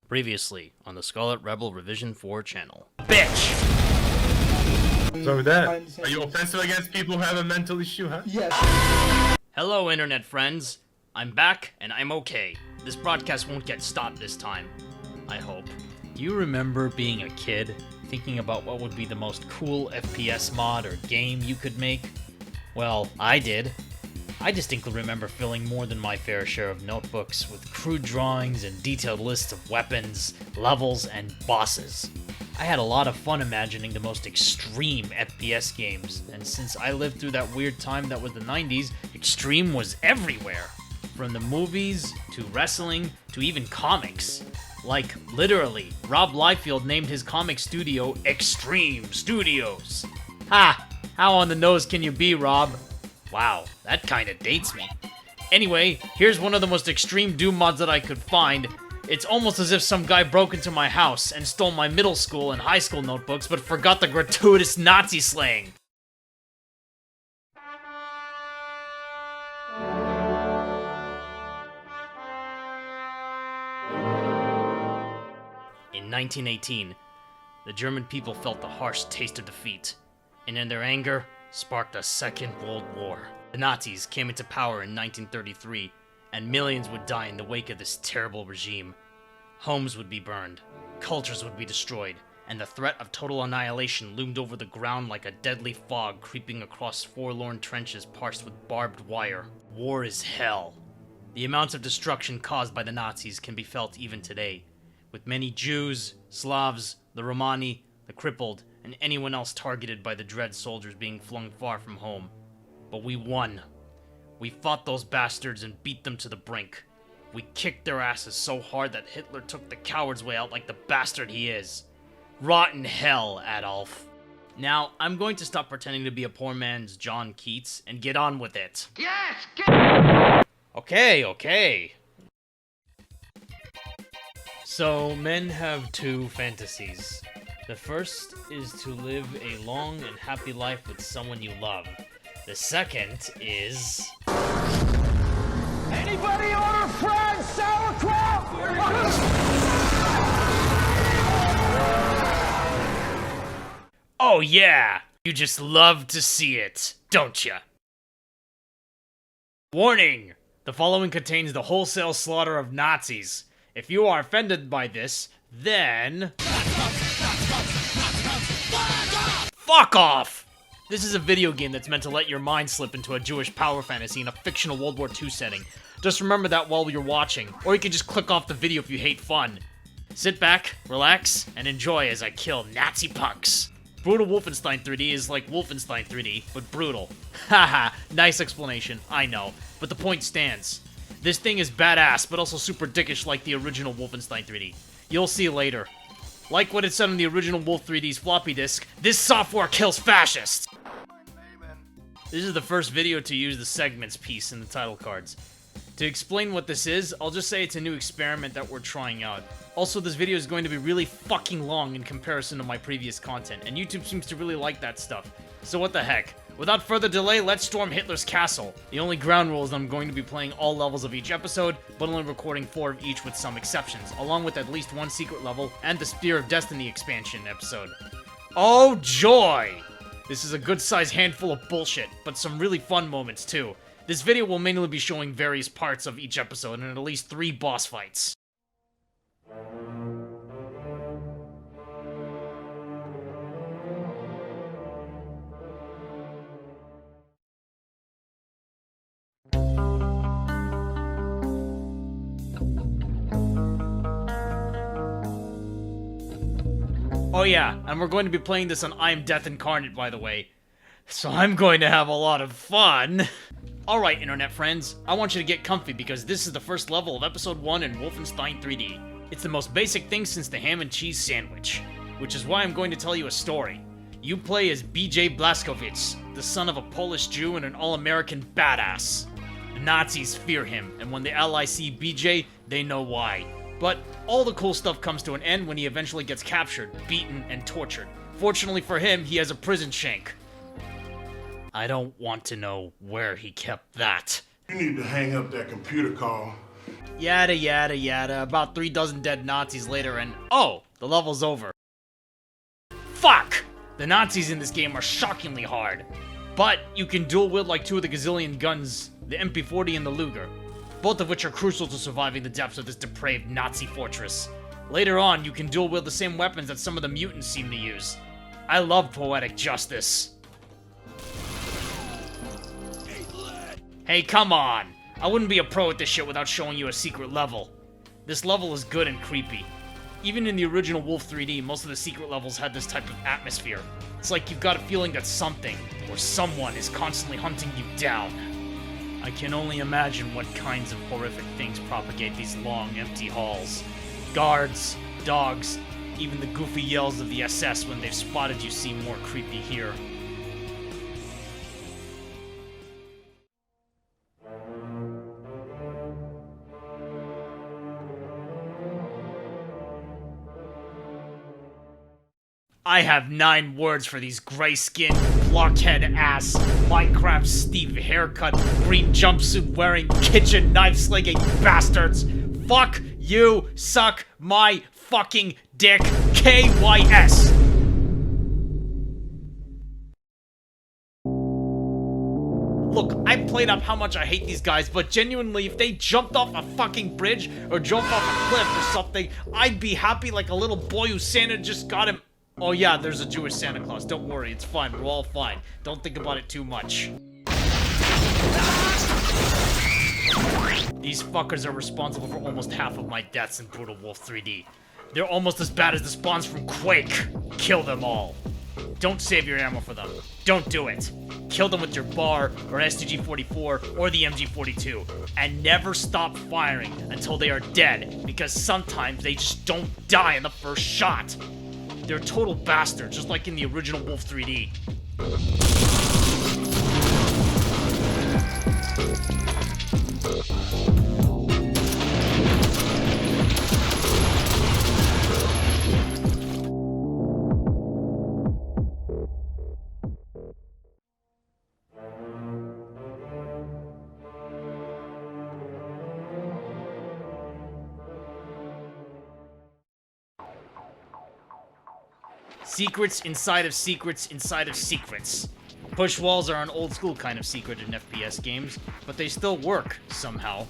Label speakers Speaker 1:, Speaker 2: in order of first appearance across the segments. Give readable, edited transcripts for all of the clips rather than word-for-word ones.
Speaker 1: Previously on the Scarlet Rebel Revision 4 channel. Bitch!
Speaker 2: So with that, are you offensive against people who have a mental issue, huh?
Speaker 3: Yes.
Speaker 1: Hello, internet friends. I'm back, and I'm okay. This broadcast won't get stopped this time. I hope. Do you remember being a kid, thinking about what would be the most cool FPS mod or game you could make? Well, I did. I distinctly remember filling more than my fair share of notebooks with crude drawings and detailed lists of weapons, levels, and bosses. I had a lot of fun imagining the most extreme FPS games, and since I lived through that weird time that was the 90s, extreme was everywhere. From the movies, to wrestling, to even comics. Like, literally, Rob Liefeld named his comic studio Extreme Studios. Ha! How on the nose can you be, Rob? Wow, that kinda dates me. Anyway, here's one of the most extreme Doom mods that I could find. It's almost as if some guy broke into my house and stole my middle school and high school notebooks, but forgot the gratuitous Nazi slang. In 1918, the German people felt the harsh taste of defeat, and in their anger, sparked a Second World War. The Nazis came into power in 1933, and millions would die in the wake of this terrible regime. Homes would be burned, cultures would be destroyed, and the threat of total annihilation loomed over the ground like a deadly fog creeping across forlorn trenches parched with barbed wire. War is hell. The amounts of destruction caused by the Nazis can be felt even today, with many Jews, Slavs, the Romani, the crippled, and anyone else targeted by the dread soldiers being flung far from home. But we won. We fought those bastards and beat them to the brink. We kicked their asses so hard that Hitler took the coward's way out like the bastard he is. Rot in hell, Adolf. Now, I'm going to stop pretending to be a poor man's John Keats and get on with it.
Speaker 4: Yes!
Speaker 1: Okay. So, men have two fantasies. The first is to live a long and happy life with someone you love. The second is...
Speaker 3: Anybody order fried sauerkraut?
Speaker 1: Oh yeah! You just love to see it, don't ya? Warning! The following contains the wholesale slaughter of Nazis. If you are offended by this, then... Fuck off! This is a video game that's meant to let your mind slip into a Jewish power fantasy in a fictional World War II setting. Just remember that while you're watching, or you can just click off the video if you hate fun. Sit back, relax, and enjoy as I kill Nazi punks. Brutal Wolfenstein 3D is like Wolfenstein 3D, but brutal. Haha, nice explanation, I know, but the point stands. This thing is badass, but also super dickish like the original Wolfenstein 3D. You'll see later. Like what it said on the original Wolf 3D's floppy disk, this software kills fascists! This is the first video to use the segments piece in the title cards. To explain what this is, I'll just say it's a new experiment that we're trying out. Also, this video is going to be really fucking long in comparison to my previous content, and YouTube seems to really like that stuff. So what the heck? Without further delay, let's storm Hitler's castle. The only ground rule is that I'm going to be playing all levels of each episode, but only recording 4 of each with some exceptions, along with at least 1 secret level and the Spear of Destiny expansion episode. Oh joy! This is a good-sized handful of bullshit, but some really fun moments too. This video will mainly be showing various parts of each episode and at least 3 boss fights. Oh yeah, and we're going to be playing this on I Am Death Incarnate, by the way. So I'm going to have a lot of fun. Alright, internet friends, I want you to get comfy because this is the first level of episode 1 in Wolfenstein 3D. It's the most basic thing since the ham and cheese sandwich, which is why I'm going to tell you a story. You play as BJ Blazkowicz, the son of a Polish Jew and an all-American badass. The Nazis fear him, and when the Allies see BJ, they know why. But all the cool stuff comes to an end when he eventually gets captured, beaten, and tortured. Fortunately for him, he has a prison shank. I don't want to know where he kept that.
Speaker 5: You need to hang up that computer call.
Speaker 1: Yada yada yada, about 3 dozen dead Nazis later and oh, the level's over. Fuck! The Nazis in this game are shockingly hard. But you can dual wield like 2 of the gazillion guns, the MP40 and the Luger, both of which are crucial to surviving the depths of this depraved Nazi fortress. Later on, you can dual wield the same weapons that some of the mutants seem to use. I love poetic justice. Hey, come on! I wouldn't be a pro at this shit without showing you a secret level. This level is good and creepy. Even in the original Wolf 3D, most of the secret levels had this type of atmosphere. It's like you've got a feeling that something, or someone, is constantly hunting you down. I can only imagine what kinds of horrific things propagate these long, empty halls. Guards, dogs, even the goofy yells of the SS when they've spotted you seem more creepy here. I have 9 words for these gray-skinned, blockhead-ass, Minecraft Steve haircut, green jumpsuit wearing, kitchen knife slinging bastards. Fuck you, suck my fucking dick, KYS. Look, I played up how much I hate these guys, but genuinely, if they jumped off a fucking bridge or jumped off a cliff or something, I'd be happy like a little boy who Santa just got him. Oh yeah, there's a Jewish Santa Claus. Don't worry, it's fine. We're all fine. Don't think about it too much. These fuckers are responsible for almost half of my deaths in Brutal Wolf 3D. They're almost as bad as the spawns from Quake. Kill them all. Don't save your ammo for them. Don't do it. Kill them with your bar, or STG-44, or the MG-42. And never stop firing until they are dead, because sometimes they just don't die in the first shot. They're total bastards, just like in the original Wolf 3D. Secrets inside of secrets inside of secrets. Push walls are an old school kind of secret in FPS games, but they still work, somehow.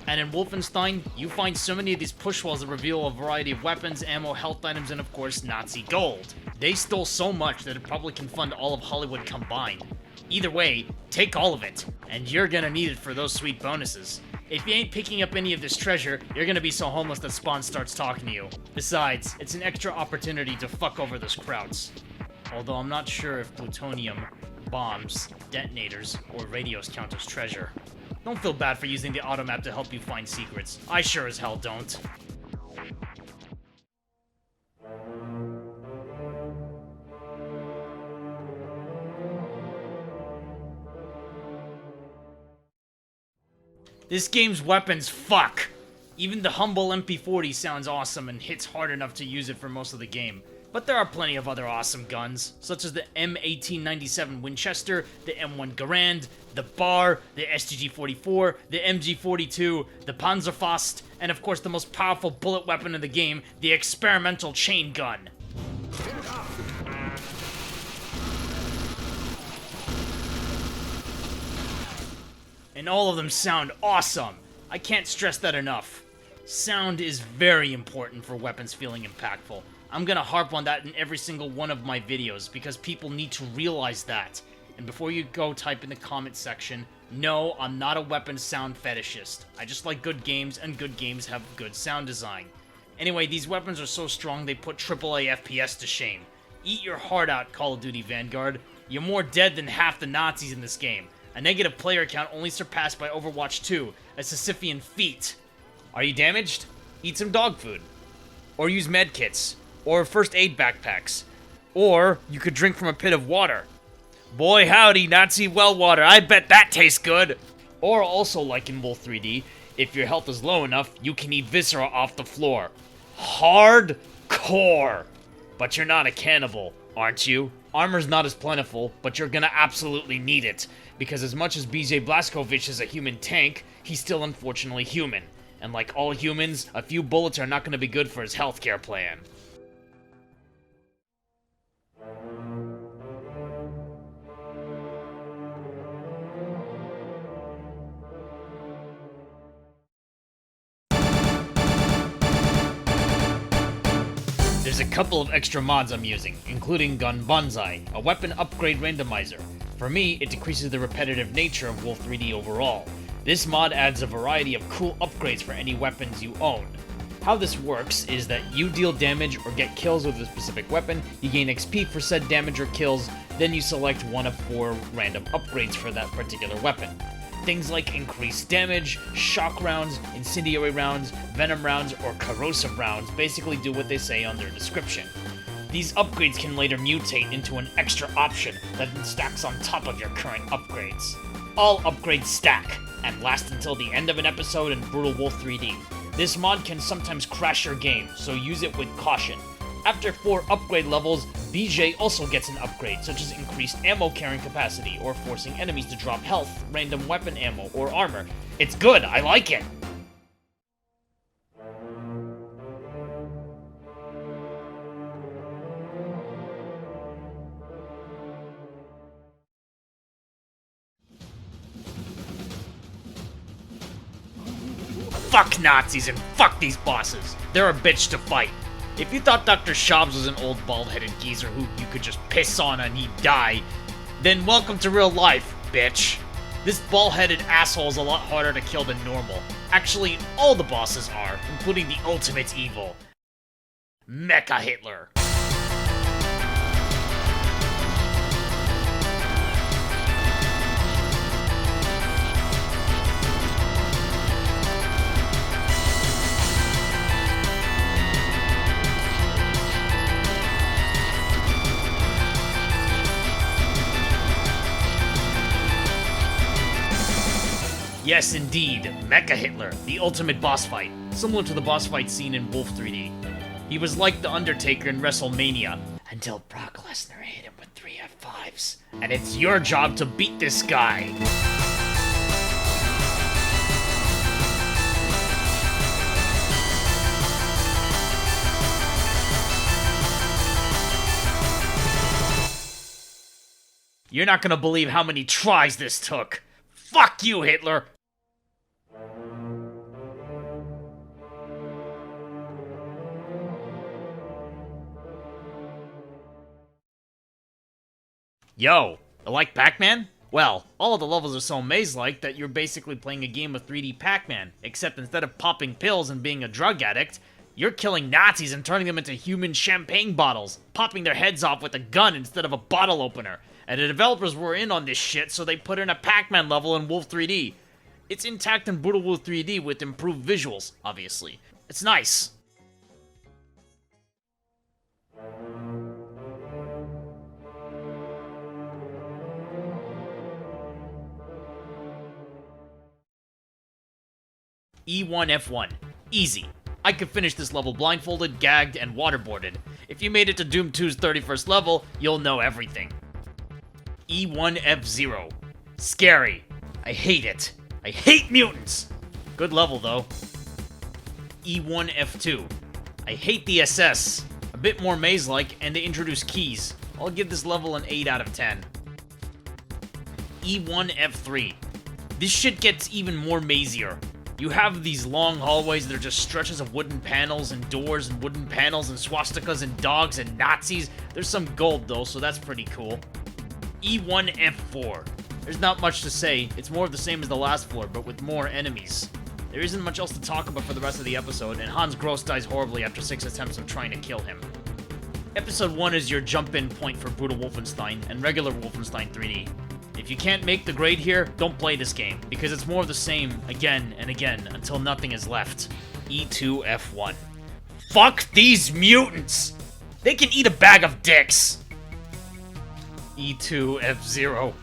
Speaker 1: And in Wolfenstein, you find so many of these push walls that reveal a variety of weapons, ammo, health items, and of course, Nazi gold. They stole so much that it probably can fund all of Hollywood combined. Either way, take all of it, and you're gonna need it for those sweet bonuses. If you ain't picking up any of this treasure, you're gonna be so homeless that Spawn starts talking to you. Besides, it's an extra opportunity to fuck over those krauts. Although I'm not sure if plutonium, bombs, detonators, or radios count as treasure. Don't feel bad for using the automap to help you find secrets. I sure as hell don't. This game's weapons fuck! Even the humble MP40 sounds awesome and hits hard enough to use it for most of the game. But there are plenty of other awesome guns, such as the M1897 Winchester, the M1 Garand, the Bar, the STG-44, the MG-42, the Panzerfaust, and of course the most powerful bullet weapon in the game, the experimental chain gun. And all of them sound awesome. I can't stress that enough. Sound is very important for weapons feeling impactful. I'm gonna harp on that in every single one of my videos because people need to realize that. And before you go type in the comment section, no, I'm not a weapon sound fetishist. I just like good games, and good games have good sound design. Anyway, these weapons are so strong they put AAA FPS to shame. Eat your heart out, Call of Duty Vanguard. You're more dead than half the Nazis in this game. A negative player count only surpassed by Overwatch 2, a Sisyphean feat. Are you damaged? Eat some dog food. Or use medkits. Or first aid backpacks. Or you could drink from a pit of water. Boy howdy, Nazi well water, I bet that tastes good! Or also like in Wolf 3D, If your health is low enough, you can eat viscera off the floor. Hardcore! But you're not a cannibal, aren't you? Armor's not as plentiful, but you're gonna absolutely need it, because as much as BJ Blazkowicz is a human tank, he's still unfortunately human. And like all humans, a few bullets are not gonna be good for his healthcare plan. There's a couple of extra mods I'm using, including Gun Banzai, a weapon upgrade randomizer. For me, it decreases the repetitive nature of Wolf 3D overall. This mod adds a variety of cool upgrades for any weapons you own. How this works is that you deal damage or get kills with a specific weapon, you gain XP for said damage or kills, then you select one of 4 random upgrades for that particular weapon. Things like increased damage, shock rounds, incendiary rounds, venom rounds, or corrosive rounds basically do what they say on their description. These upgrades can later mutate into an extra option that then stacks on top of your current upgrades. All upgrades stack, and last until the end of an episode in Brutal Wolf 3D. This mod can sometimes crash your game, so use it with caution. After 4 upgrade levels, BJ also gets an upgrade, such as increased ammo carrying capacity, or forcing enemies to drop health, random weapon ammo, or armor. It's good, I like it! Fuck Nazis and fuck these bosses! They're a bitch to fight. If you thought Dr. Shabs was an old bald-headed geezer who you could just piss on and he'd die, then welcome to real life, bitch. This bald-headed asshole is a lot harder to kill than normal. Actually, all the bosses are, including the ultimate evil, Mecha Hitler. Yes, indeed, Mecha Hitler, the ultimate boss fight, similar to the boss fight scene in Wolf 3D. He was like The Undertaker in WrestleMania, until Brock Lesnar hit him with 3 F5s. And it's your job to beat this guy. You're not gonna believe how many tries this took. Fuck you, Hitler! Yo, like Pacman? Well, all of the levels are so maze-like that you're basically playing a game of 3D Pacman, except instead of popping pills and being a drug addict, you're killing Nazis and turning them into human champagne bottles, popping their heads off with a gun instead of a bottle opener. And the developers were in on this shit, so they put in a Pacman level in Wolf 3D. It's intact in Brutal Wolf 3D with improved visuals, obviously. It's nice. E1F1. Easy. I could finish this level blindfolded, gagged, and waterboarded. If you made it to Doom 2's 31st level, you'll know everything. E1F0. Scary. I hate it. I hate mutants! Good level, though. E1F2. I hate the SS. A bit more maze-like, and they introduce keys. I'll give this level an 8 out of 10. E1F3. This shit gets even more mazier. You have these long hallways that are just stretches of wooden panels and doors and wooden panels and swastikas and dogs and Nazis. There's some gold, though, so that's pretty cool. E1F4. There's not much to say, it's more of the same as the last floor, but with more enemies. There isn't much else to talk about for the rest of the episode, and Hans Gross dies horribly after 6 attempts of trying to kill him. Episode 1 is your jump-in point for Brutal Wolfenstein and regular Wolfenstein 3D. If you can't make the grade here, don't play this game, because it's more of the same again and again until nothing is left. E2F1. Fuck these mutants! They can eat a bag of dicks! E2F0.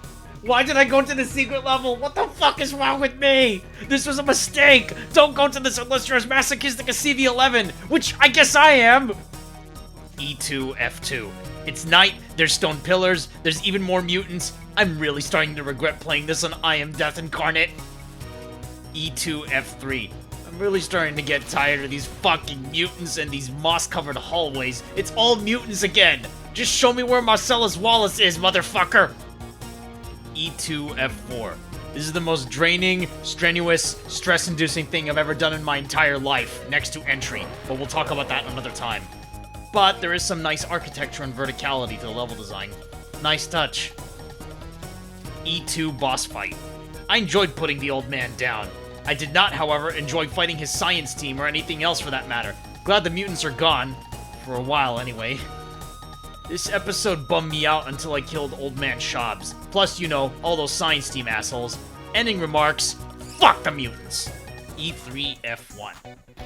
Speaker 1: Why did I go to the secret level? What the fuck is wrong with me? This was a mistake! Don't go to this unless you're as masochistic as CV-11, which I guess I am! E2, F2. It's night, there's stone pillars, there's even more mutants. I'm really starting to regret playing this on I Am Death Incarnate. E2, F3. I'm really starting to get tired of these fucking mutants and these moss-covered hallways. It's all mutants again! Just show me where Marcellus Wallace is, motherfucker! E2, F4. This is the most draining, strenuous, stress-inducing thing I've ever done in my entire life, next to entry, but we'll talk about that another time. But there is some nice architecture and verticality to the level design. Nice touch. E2, boss fight. I enjoyed putting the old man down. I did not, however, enjoy fighting his science team or anything else for that matter. Glad the mutants are gone. For a while, anyway. This episode bummed me out until I killed Old Man Shobbs. Plus, you know, all those science team assholes. Ending remarks, fuck the mutants! E3, F1.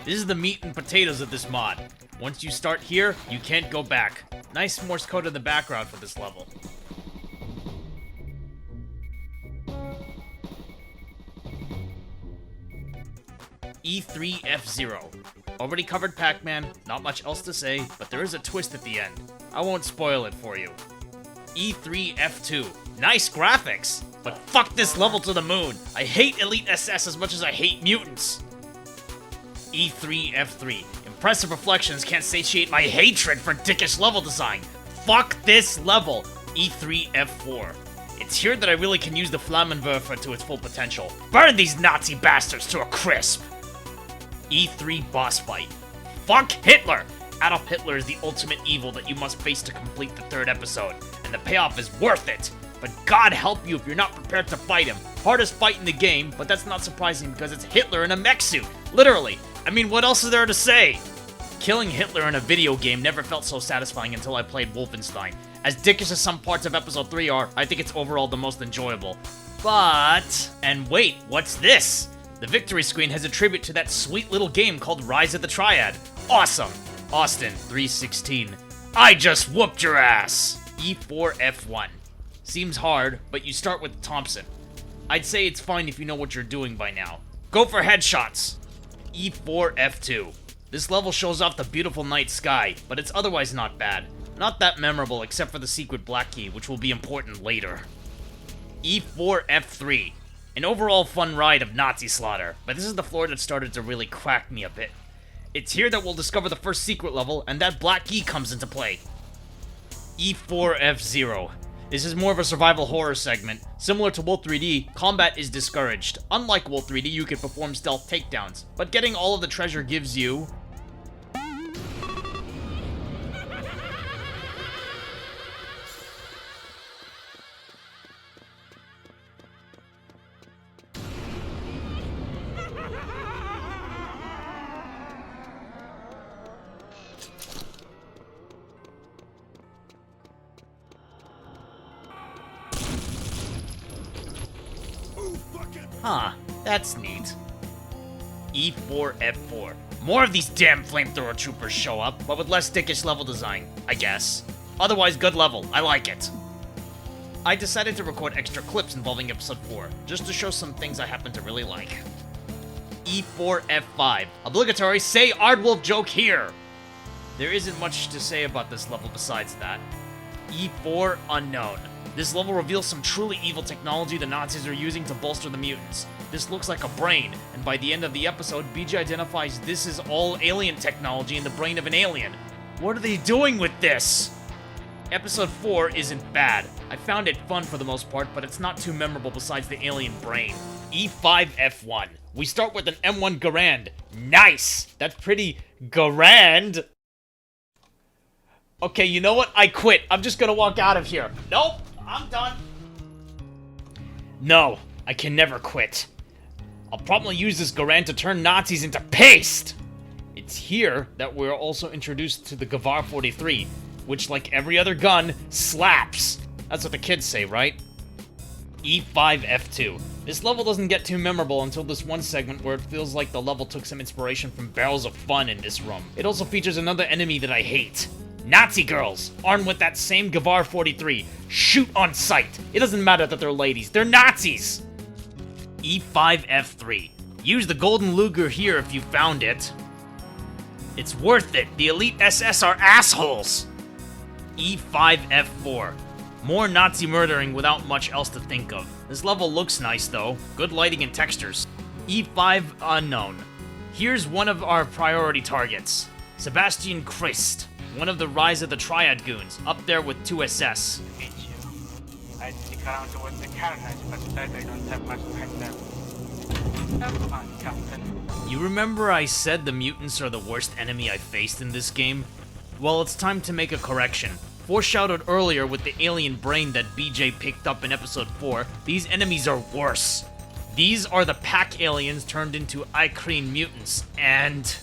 Speaker 1: This is the meat and potatoes of this mod. Once you start here, you can't go back. Nice Morse code in the background for this level. E3, F0. Already covered Pacman, not much else to say, but there is a twist at the end. I won't spoil it for you. E3, F2. Nice graphics! But fuck this level to the moon! I hate Elite SS as much as I hate mutants! E3, F3. Impressive reflections can't satiate my hatred for dickish level design! Fuck this level! E3, F4. It's here that I really can use the Flammenwerfer to its full potential. Burn these Nazi bastards to a crisp! E3 boss fight. Fuck Hitler! Adolf Hitler is the ultimate evil that you must face to complete the third episode, and the payoff is worth it! But God help you if you're not prepared to fight him. Hardest fight in the game, but that's not surprising because it's Hitler in a mech suit. Literally. I mean, what else is there to say? Killing Hitler in a video game never felt so satisfying until I played Wolfenstein. As dickish as some parts of episode 3 are, I think it's overall the most enjoyable. But... and wait, what's this? The victory screen has a tribute to that sweet little game called Rise of the Triad. Awesome! Austin, 316. I just whooped your ass! E4, F1. Seems hard, but you start with Thompson. I'd say it's fine if you know what you're doing by now. Go for headshots! E4, F2. This level shows off the beautiful night sky, but it's otherwise not bad. Not that memorable except for the secret black key, which will be important later. E4, F3. An overall fun ride of Nazi slaughter, but this is the floor that started to really crack me a bit. It's here that we'll discover the first secret level, and that black key comes into play. E4, F0. This is more of a survival horror segment. Similar to Wolf 3D, combat is discouraged. Unlike Wolf 3D, you can perform stealth takedowns, but getting all of the treasure gives you... Huh, that's neat. E4, F4. More of these damn flamethrower troopers show up, but with less dickish level design, I guess. Otherwise, good level. I like it. I decided to record extra clips involving episode 4, just to show some things I happen to really like. E4, F5. Obligatory say Aardwolf joke here! There isn't much to say about this level besides that. E4, Unknown. This level reveals some truly evil technology the Nazis are using to bolster the mutants. This looks like a brain, and by the end of the episode, BG identifies this is all alien technology in the brain of an alien. What are they doing with this? Episode 4 isn't bad. I found it fun for the most part, but it's not too memorable besides the alien brain. E5, F1. We start with an M1 Garand. Nice! That's pretty grand. Okay, you know what? I quit. I'm just gonna walk out of here. Nope! I'm done. No, I can never quit. I'll probably use this Garand to turn Nazis into paste! It's here that we're also introduced to the Gavar 43, which, like every other gun, slaps. That's what the kids say, right? E5, F2. This level doesn't get too memorable until this one segment where it feels like the level took some inspiration from Barrels of Fun in this room. It also features another enemy that I hate. Nazi girls, armed with that same Gavar 43, shoot on sight. It doesn't matter that they're ladies, they're Nazis! E5F3. Use the golden Luger here if you found it. It's worth it, the elite SS are assholes! E5F4. More Nazi murdering without much else to think of. This level looks nice though, good lighting and textures. E5 Unknown. Here's one of our priority targets. Sebastian Christ, one of the Rise of the Triad goons, up there with 2SS.
Speaker 6: I stick around to work the carnage, but that I don't have much time now. Have fun, Captain.
Speaker 1: You remember I said the mutants are the worst enemy I faced in this game? Well, it's time to make a correction. Foreshadowed earlier with the alien brain that BJ picked up in episode 4, these enemies are worse. These are the pack aliens turned into Icrine mutants, and...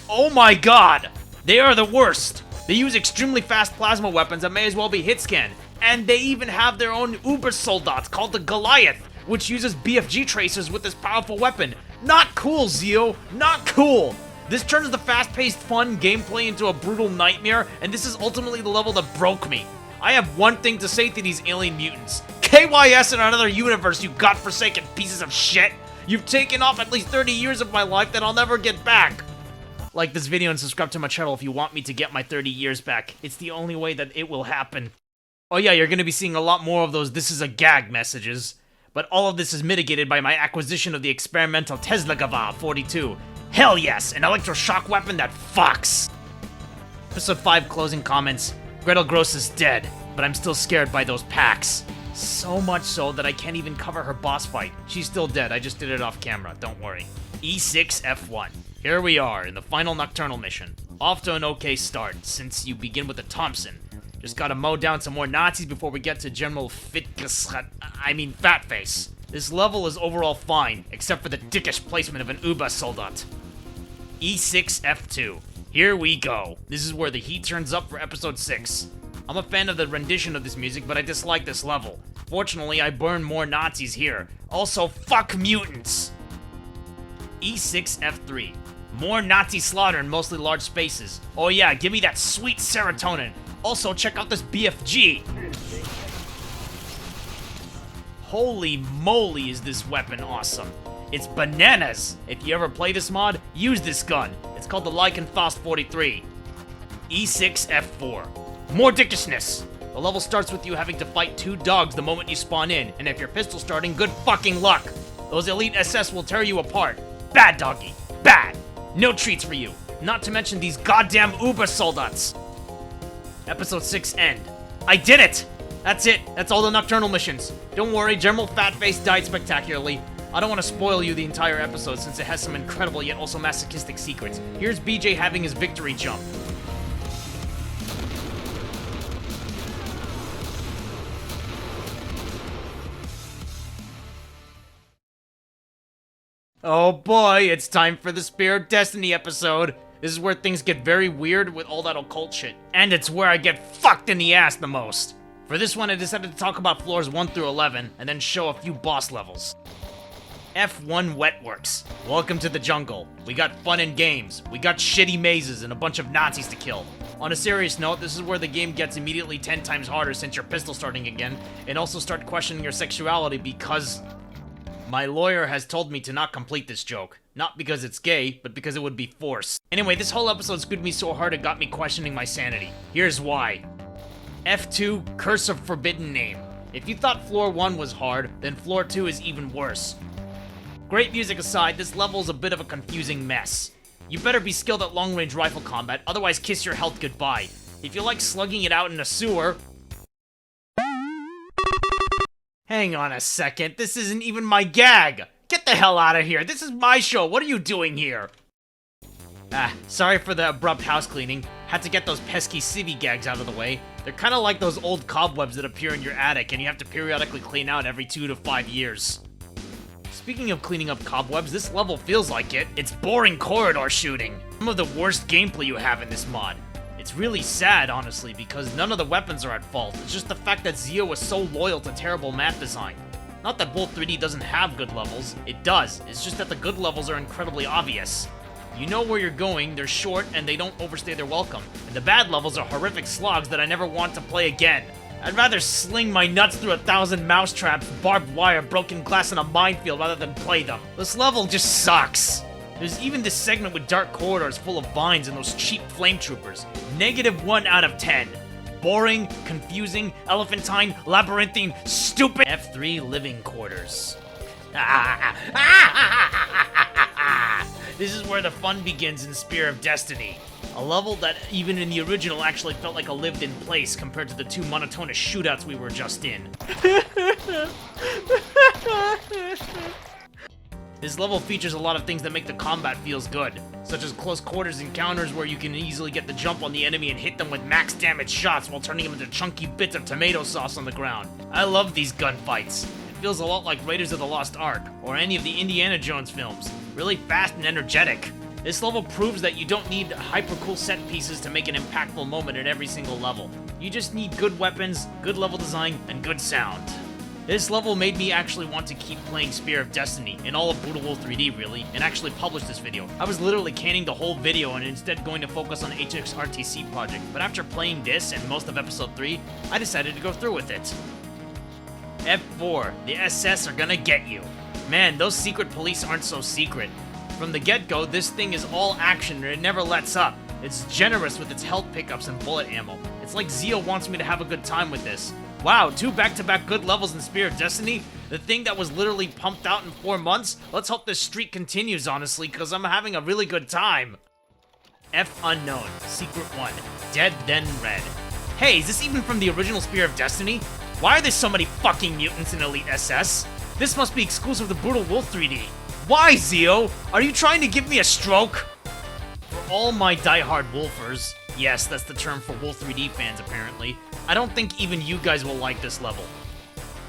Speaker 1: oh my god! They are the worst! They use extremely fast plasma weapons that may as well be hit-scan, and they even have their own Uber Soldat called the Goliath, which uses BFG tracers with this powerful weapon. Not cool, Zio! Not cool! This turns the fast-paced fun gameplay into a brutal nightmare, and this is ultimately the level that broke me. I have one thing to say to these alien mutants. KYS in another universe, you godforsaken pieces of shit! You've taken off at least 30 years of my life that I'll never get back! Like this video and subscribe to my channel if you want me to get my 30 years back. It's the only way that it will happen. Oh yeah, you're gonna be seeing a lot more of those "this is a gag" messages. But all of this is mitigated by my acquisition of the experimental Tesla Gavar 42. Hell yes, an electroshock weapon that fucks! Episode 5 closing comments. Gretel Gross is dead, but I'm still scared by those packs. So much so that I can't even cover her boss fight. She's still dead, I just did it off camera, don't worry. E6F1. Here we are, in the final Nocturnal mission. Off to an okay start, since you begin with the Thompson. Just gotta mow down some more Nazis before we get to General Fatface. This level is overall fine, except for the dickish placement of an Uber Soldat. E6F2. Here we go. This is where the heat turns up for episode 6. I'm a fan of the rendition of this music, but I dislike this level. Fortunately, I burn more Nazis here. Also, fuck mutants! E6F3. More Nazi slaughter in mostly large spaces. Oh yeah, give me that sweet serotonin. Also, check out this BFG. Holy moly, is this weapon awesome. It's bananas. If you ever play this mod, use this gun. It's called the Lycanthos 43. E6F4. More dickishness. The level starts with you having to fight 2 dogs the moment you spawn in, and if you're pistol starting, good fucking luck. Those elite SS will tear you apart. Bad doggy. Bad. No treats for you. Not to mention these goddamn Uber Soldats. Episode 6 end. I did it! That's it. That's all the Nocturnal missions. Don't worry, General Fatface died spectacularly. I don't want to spoil you the entire episode since it has some incredible yet also masochistic secrets. Here's BJ having his victory jump. Oh boy, it's time for the Spear of Destiny episode. This is where things get very weird with all that occult shit. And it's where I get fucked in the ass the most. For this one, I decided to talk about floors 1 through 11, and then show a few boss levels. F1 Wetworks. Welcome to the jungle. We got fun and games. We got shitty mazes and a bunch of Nazis to kill. On a serious note, this is where the game gets immediately 10 times harder since you're pistol starting again, and also start questioning your sexuality because... my lawyer has told me to not complete this joke. Not because it's gay, but because it would be forced. Anyway, this whole episode screwed me so hard it got me questioning my sanity. Here's why. F2 Curse of Forbidden Name. If you thought floor 1 was hard, then floor 2 is even worse. Great music aside, this level is a bit of a confusing mess. You better be skilled at long-range rifle combat, otherwise kiss your health goodbye. If you like slugging it out in a sewer... hang on a second, this isn't even my gag! Get the hell out of here, this is my show, what are you doing here? Sorry for the abrupt house cleaning. Had to get those pesky civvy gags out of the way. They're kinda like those old cobwebs that appear in your attic and you have to periodically clean out every 2 to 5 years. Speaking of cleaning up cobwebs, this level feels like it. It's boring corridor shooting. Some of the worst gameplay you have in this mod. It's really sad, honestly, because none of the weapons are at fault. It's just the fact that Zio was so loyal to terrible map design. Not that Bolt 3D doesn't have good levels, it does. It's just that the good levels are incredibly obvious. You know where you're going, they're short, and they don't overstay their welcome. And the bad levels are horrific slogs that I never want to play again. I'd rather sling my nuts through 1,000 mousetraps, barbed wire, broken glass, and a minefield rather than play them. This level just sucks. There's even this segment with dark corridors full of vines and those cheap flame troopers. -1 out of 10. Boring, confusing, elephantine, labyrinthine, stupid. F3 living quarters. This is where the fun begins in Spear of Destiny. A level that, even in the original, actually felt like a lived-in place compared to the 2 monotonous shootouts we were just in. This level features a lot of things that make the combat feels good, such as close quarters encounters where you can easily get the jump on the enemy and hit them with max damage shots while turning them into chunky bits of tomato sauce on the ground. I love these gunfights. It feels a lot like Raiders of the Lost Ark, or any of the Indiana Jones films. Really fast and energetic. This level proves that you don't need hyper-cool set pieces to make an impactful moment at every single level. You just need good weapons, good level design, and good sound. This level made me actually want to keep playing Spear of Destiny, in all of Brutal Wolf 3D really, and actually publish this video. I was literally canning the whole video and instead going to focus on HXRTC project, but after playing this and most of episode 3, I decided to go through with it. F4, the SS are gonna get you. Man, those secret police aren't so secret. From the get-go, this thing is all action and it never lets up. It's generous with its health pickups and bullet ammo. It's like Zio wants me to have a good time with this. Wow, 2 back-to-back good levels in Spear of Destiny? The thing that was literally pumped out in 4 months? Let's hope this streak continues, honestly, because I'm having a really good time. F Unknown, Secret 1, Dead Then Red. Hey, is this even from the original Spear of Destiny? Why are there so many fucking mutants in Elite SS? This must be exclusive to Brutal Wolf 3D. Why, Zio? Are you trying to give me a stroke? For all my diehard Wolfers, yes, that's the term for Wolf 3D fans apparently, I don't think even you guys will like this level.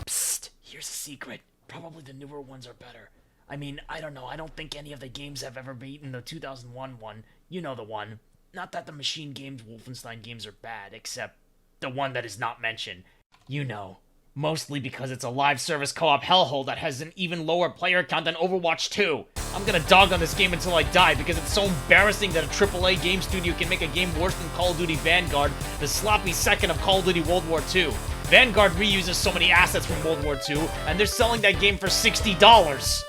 Speaker 1: Psst, here's a secret. Probably the newer ones are better. I mean, I don't know, I don't think any of the games have ever beaten the 2001 one. You know the one. Not that the Machine Games Wolfenstein games are bad, except the one that is not mentioned. You know. Mostly because it's a live service co-op hellhole that has an even lower player count than Overwatch 2. I'm gonna dog on this game until I die because it's so embarrassing that a AAA game studio can make a game worse than Call of Duty Vanguard, the sloppy second of Call of Duty World War II. Vanguard reuses so many assets from World War II, and they're selling that game for $60.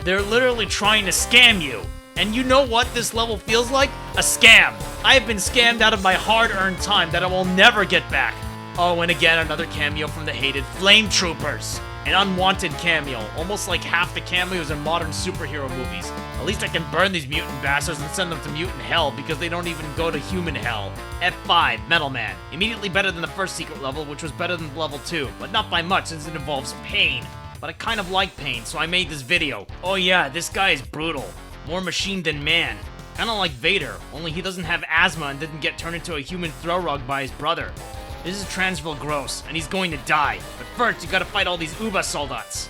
Speaker 1: They're literally trying to scam you. And you know what this level feels like? A scam. I have been scammed out of my hard-earned time that I will never get back. Oh, and again, another cameo from the hated Flame Troopers. An unwanted cameo, almost like half the cameos in modern superhero movies. At least I can burn these mutant bastards and send them to mutant hell because they don't even go to human hell. F5, Metal Man. Immediately better than the first secret level, which was better than level 2, but not by much since it involves pain. But I kind of like pain, so I made this video. Oh yeah, this guy is brutal. More machine than man. Kinda like Vader, only he doesn't have asthma and didn't get turned into a human throw rug by his brother. This is Transville Gross, and he's going to die. But first, you gotta fight all these Uba soldats.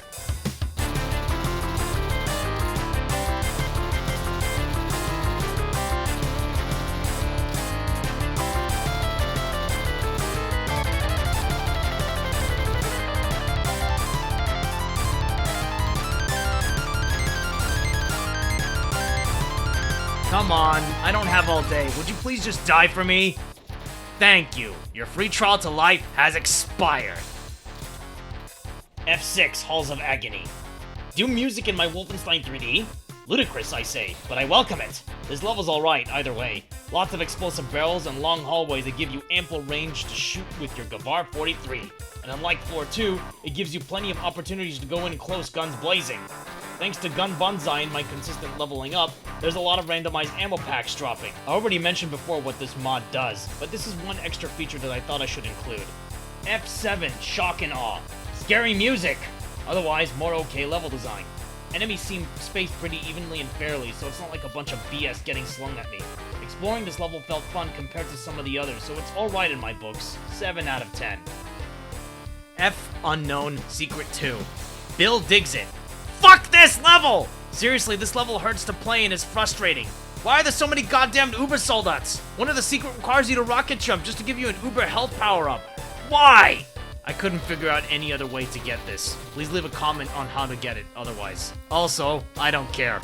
Speaker 1: Come on, I don't have all day. Would you please just die for me? Thank you. Your free trial to life has expired. F6, Halls of Agony. Do music in my Wolfenstein 3D? Ludicrous, I say, but I welcome it. This level's alright, either way. Lots of explosive barrels and long hallways that give you ample range to shoot with your Gavar 43. And unlike Floor 2, it gives you plenty of opportunities to go in close guns blazing. Thanks to Gun Banzai and my consistent leveling up, there's a lot of randomized ammo packs dropping. I already mentioned before what this mod does, but this is one extra feature that I thought I should include. F7, Shock and Awe. Scary music! Otherwise, more okay level design. Enemies seem spaced pretty evenly and fairly, so it's not like a bunch of BS getting slung at me. Exploring this level felt fun compared to some of the others, so it's alright in my books. 7 out of 10. F Unknown Secret 2. Bill digs it. Fuck this level! Seriously, this level hurts to play and is frustrating. Why are there so many goddamn Uber soldats? One of the secret requires you to rocket jump just to give you an Uber health power-up. Why? I couldn't figure out any other way to get this. Please leave a comment on how to get it otherwise. Also, I don't care.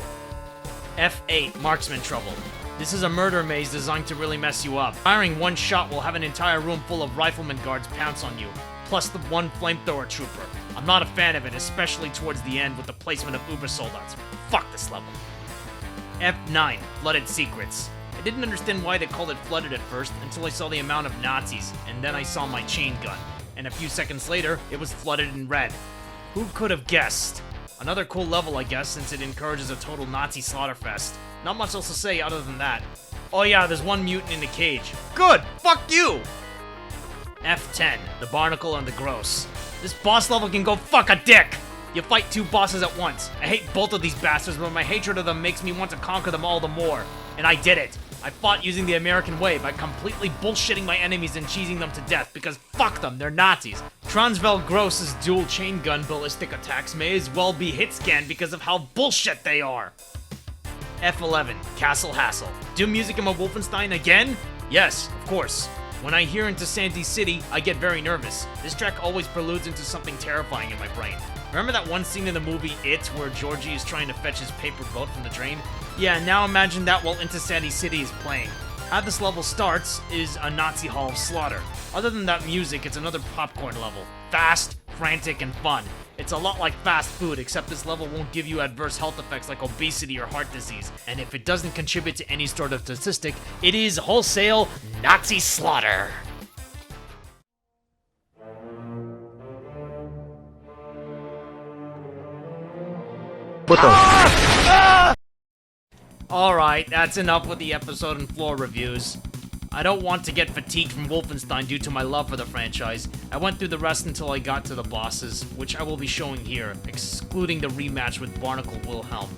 Speaker 1: F8, Marksman Trouble. This is a murder maze designed to really mess you up. Firing one shot will have an entire room full of rifleman guards pounce on you, plus the one flamethrower trooper. I'm not a fan of it, especially towards the end with the placement of Uber Soldats. Fuck this level. F9, Flooded Secrets. I didn't understand why they called it flooded at first until I saw the amount of Nazis, and then I saw my chain gun. And a few seconds later, it was flooded in red. Who could have guessed? Another cool level, I guess, since it encourages a total Nazi slaughterfest. Not much else to say other than that. Oh yeah, there's one mutant in the cage. Good! Fuck you! F10, the Barnacle and the Gross. This boss level can go fuck a dick! You fight two bosses at once. I hate both of these bastards, but my hatred of them makes me want to conquer them all the more. And I did it. I fought using the American way by completely bullshitting my enemies and cheesing them to death because fuck them, they're Nazis. Transvel Gross's dual chain gun ballistic attacks may as well be hit scan because of how bullshit they are. F11, Castle Hassle. Doom music in my Wolfenstein again? Yes, of course. When I hear Into Sandy City, I get very nervous. This track always preludes into something terrifying in my brain. Remember that one scene in the movie It where Georgie is trying to fetch his paper boat from the drain? Yeah, now imagine that while Into Sandy City is playing. How this level starts is a Nazi Hall of Slaughter. Other than that music, it's another popcorn level. Fast, frantic, and fun. It's a lot like fast food, except this level won't give you adverse health effects like obesity or heart disease. And if it doesn't contribute to any sort of statistic, it is wholesale Nazi slaughter. Alright, that's enough with the episode and floor reviews. I don't want to get fatigued from Wolfenstein due to my love for the franchise. I went through the rest until I got to the bosses, which I will be showing here, excluding the rematch with Barnacle Wilhelm.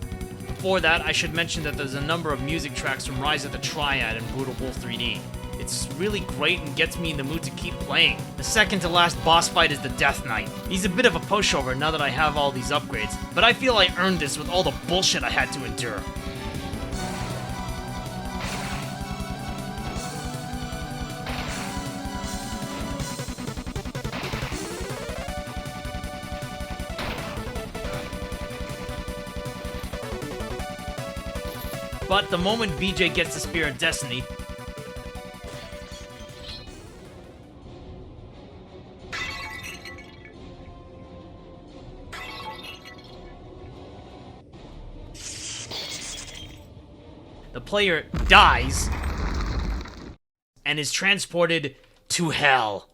Speaker 1: Before that, I should mention that there's a number of music tracks from Rise of the Triad and Brutal Wolf 3D. It's really great and gets me in the mood to keep playing. The second to last boss fight is the Death Knight. He's a bit of a pushover now that I have all these upgrades, but I feel I earned this with all the bullshit I had to endure. But the moment BJ gets the Spear of Destiny, the player dies and is transported to hell.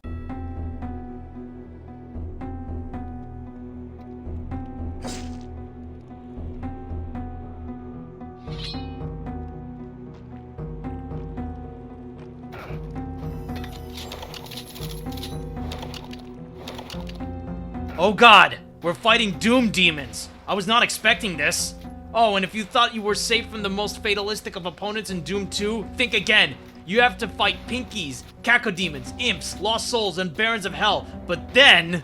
Speaker 1: Oh god, we're fighting Doom Demons. I was not expecting this. Oh, and if you thought you were safe from the most fatalistic of opponents in Doom 2, think again. You have to fight Pinkies, Cacodemons, Imps, Lost Souls, and Barons of Hell. But then...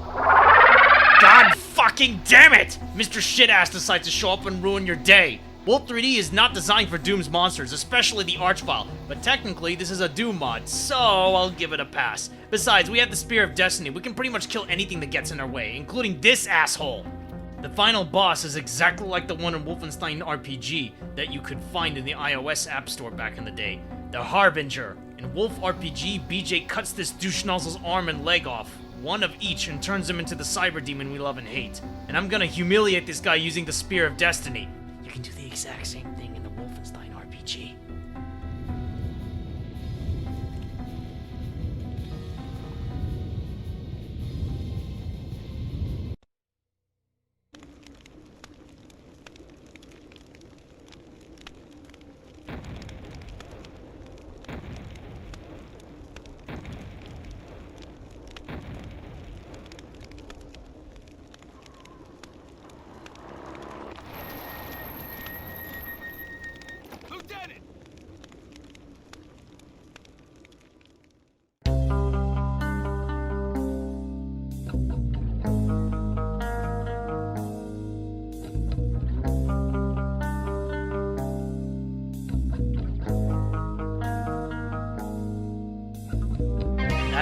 Speaker 1: God fucking damn it! Mr. Shitass decides to show up and ruin your day. Wolf 3D is not designed for Doom's monsters, especially the Archvile, but technically this is a Doom mod, so I'll give it a pass. Besides, we have the Spear of Destiny. We can pretty much kill anything that gets in our way, including this asshole. The final boss is exactly like the one in Wolfenstein RPG that you could find in the iOS App Store back in the day. The Harbinger. In Wolf RPG, BJ cuts this douche nozzle's arm and leg off, one of each, and turns him into the cyber demon we love and hate. And I'm gonna humiliate this guy using the Spear of Destiny. You can do the exact same thing in the Wolfenstein RPG.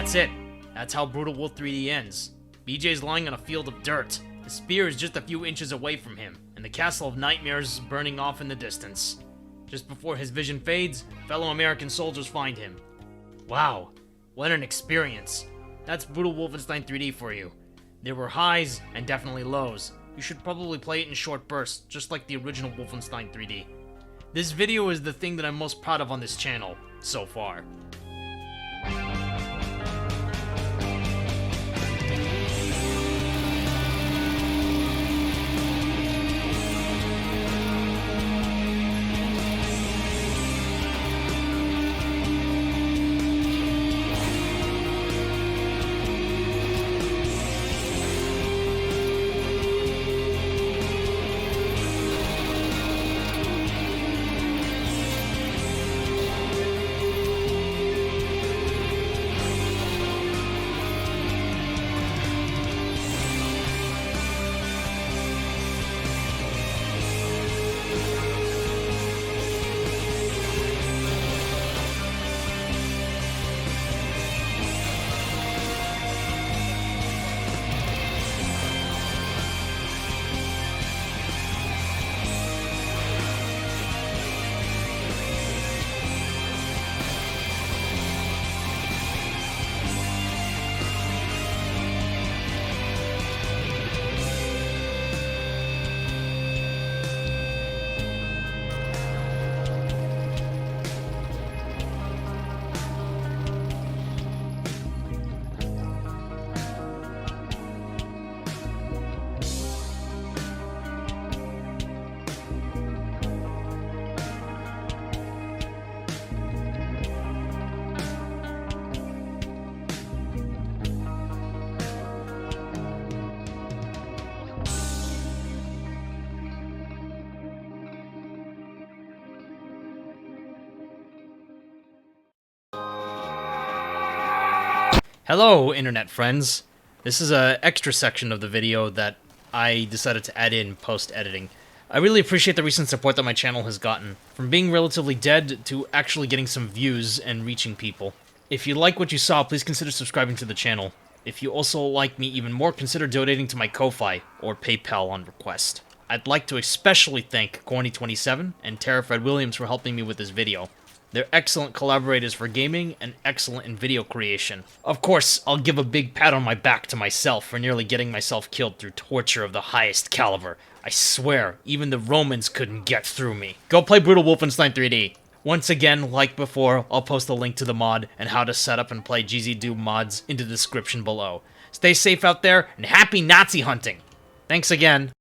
Speaker 1: That's it. That's how Brutal Wolf 3D ends. BJ's lying on a field of dirt. The spear is just a few inches away from him. and the castle of nightmares is burning off in the distance. Just before his vision fades, fellow American soldiers find him. Wow, what an experience. That's brutal Wolfenstein 3D for you. There were highs and definitely lows. You should probably play it in short bursts, just like the original Wolfenstein 3D. This video is the thing that I'm most proud of on this channel, so far. Hello, internet friends. This is an extra section of the video that I decided to add in post-editing. I really appreciate the recent support that my channel has gotten, from being relatively dead to actually getting some views and reaching people. If you like what you saw, please consider subscribing to the channel. If you also like me even more, consider donating to my Ko-Fi, or PayPal on request. I'd like to especially thank Corny27 and Tara Fred Williams for helping me with this video. They're excellent collaborators for gaming and excellent in video creation. Of course, I'll give a big pat on my back to myself for nearly getting myself killed through torture of the highest caliber. I swear, even the Romans couldn't get through me. Go play Brutal Wolfenstein 3D. Once again, like before, I'll post a link to the mod and how to set up and play GZ Doom mods in the description below. Stay safe out there, and happy Nazi hunting! Thanks again.